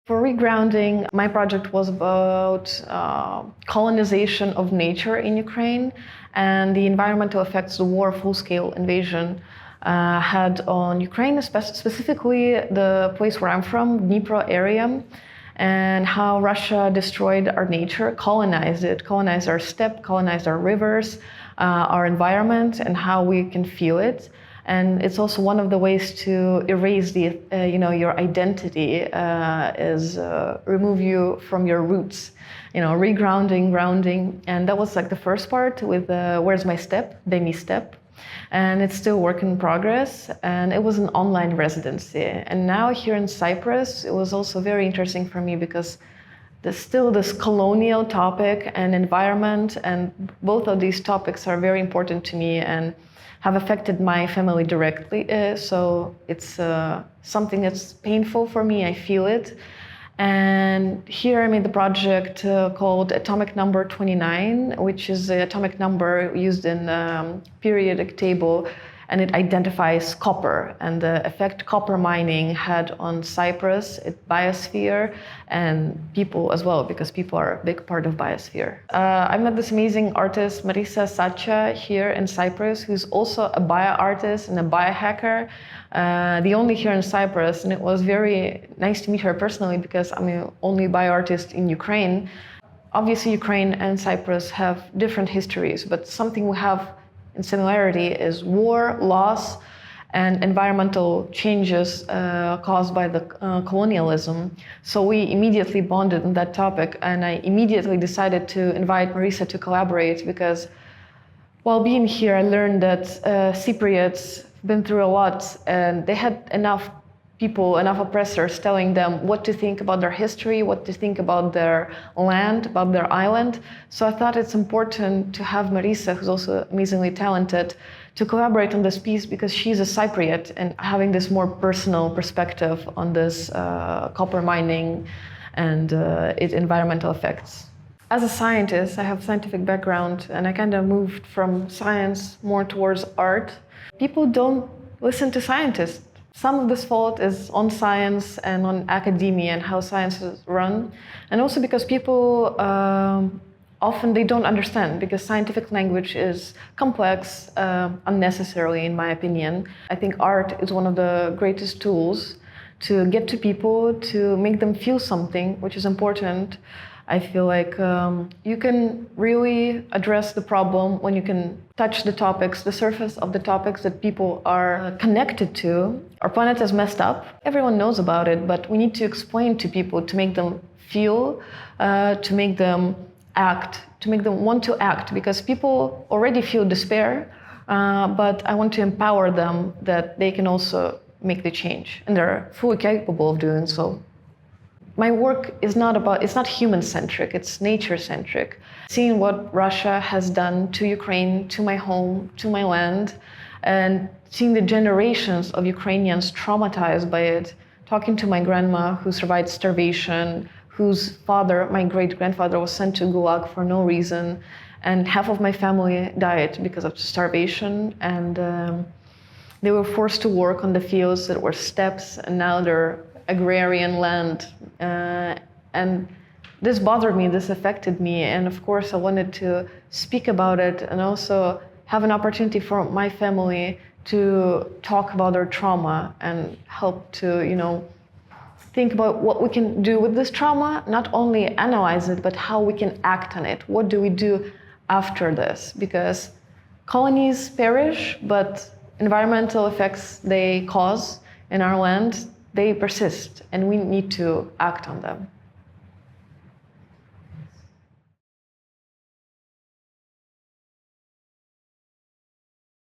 For regrounding, my project was about colonization of nature in Ukraine and the environmental effects the war full-scale invasion had on Ukraine, specifically the place where I'm from, Dnipro area, and how Russia destroyed our nature, colonized our steppe, colonized our rivers, our environment, and how we can feel it. And it's also one of the ways to erase the, your identity, is remove you from your roots, regrounding, grounding. And that was like the first part with Where's My Step, Demi-Step. And it's still work in progress. And it was an online residency. And now here in Cyprus, it was also very interesting for me because there's still this colonial topic and environment. And both of these topics are very important to me and have affected my family directly. So it's something that's painful for me, I feel it. And here I made the project called Atomic Number 29, which is the atomic number used in periodic table, and it identifies copper and the effect copper mining had on Cyprus, its biosphere, and people as well, because people are a big part of biosphere. I met this amazing artist, Marisa Satcha, here in Cyprus, who's also a bio-artist and a biohacker, the only here in Cyprus, and it was very nice to meet her personally because I'm the only bio-artist in Ukraine. Obviously, Ukraine and Cyprus have different histories, but something we have in similarity is war, loss, and environmental changes caused by the colonialism. So we immediately bonded on that topic, and I immediately decided to invite Marisa to collaborate because while being here, I learned that Cypriots have been through a lot, and they had enough people, enough oppressors telling them what to think about their history, what to think about their land, about their island. So I thought it's important to have Marisa, who's also amazingly talented, to collaborate on this piece because she's a Cypriot and having this more personal perspective on this copper mining and its environmental effects. As a scientist, I have scientific background and I kind of moved from science more towards art. People don't listen to scientists. Some of this fault is on science and on academia and how science is run. And also because people often they don't understand because scientific language is complex, unnecessarily in my opinion. I think art is one of the greatest tools to get to people, to make them feel something, which is important. I feel like you can really address the problem when you can touch the topics, the surface of the topics that people are connected to. Our planet is messed up. Everyone knows about it, but we need to explain to people to make them feel, to make them act, to make them want to act, because people already feel despair, but I want to empower them that they can also make the change, and they're fully capable of doing so. My work is it's not human-centric, it's nature-centric. Seeing what Russia has done to Ukraine, to my home, to my land, and seeing the generations of Ukrainians traumatized by it, talking to my grandma who survived starvation, whose father, my great-grandfather, was sent to Gulag for no reason, and half of my family died because of starvation, and they were forced to work on the fields that were steppes, and now they're agrarian land, and this bothered me, this affected me, and of course I wanted to speak about it and also have an opportunity for my family to talk about their trauma and help to, think about what we can do with this trauma, not only analyze it, but how we can act on it. What do we do after this? Because colonies perish, but environmental effects they cause in our land, they persist, and we need to act on them.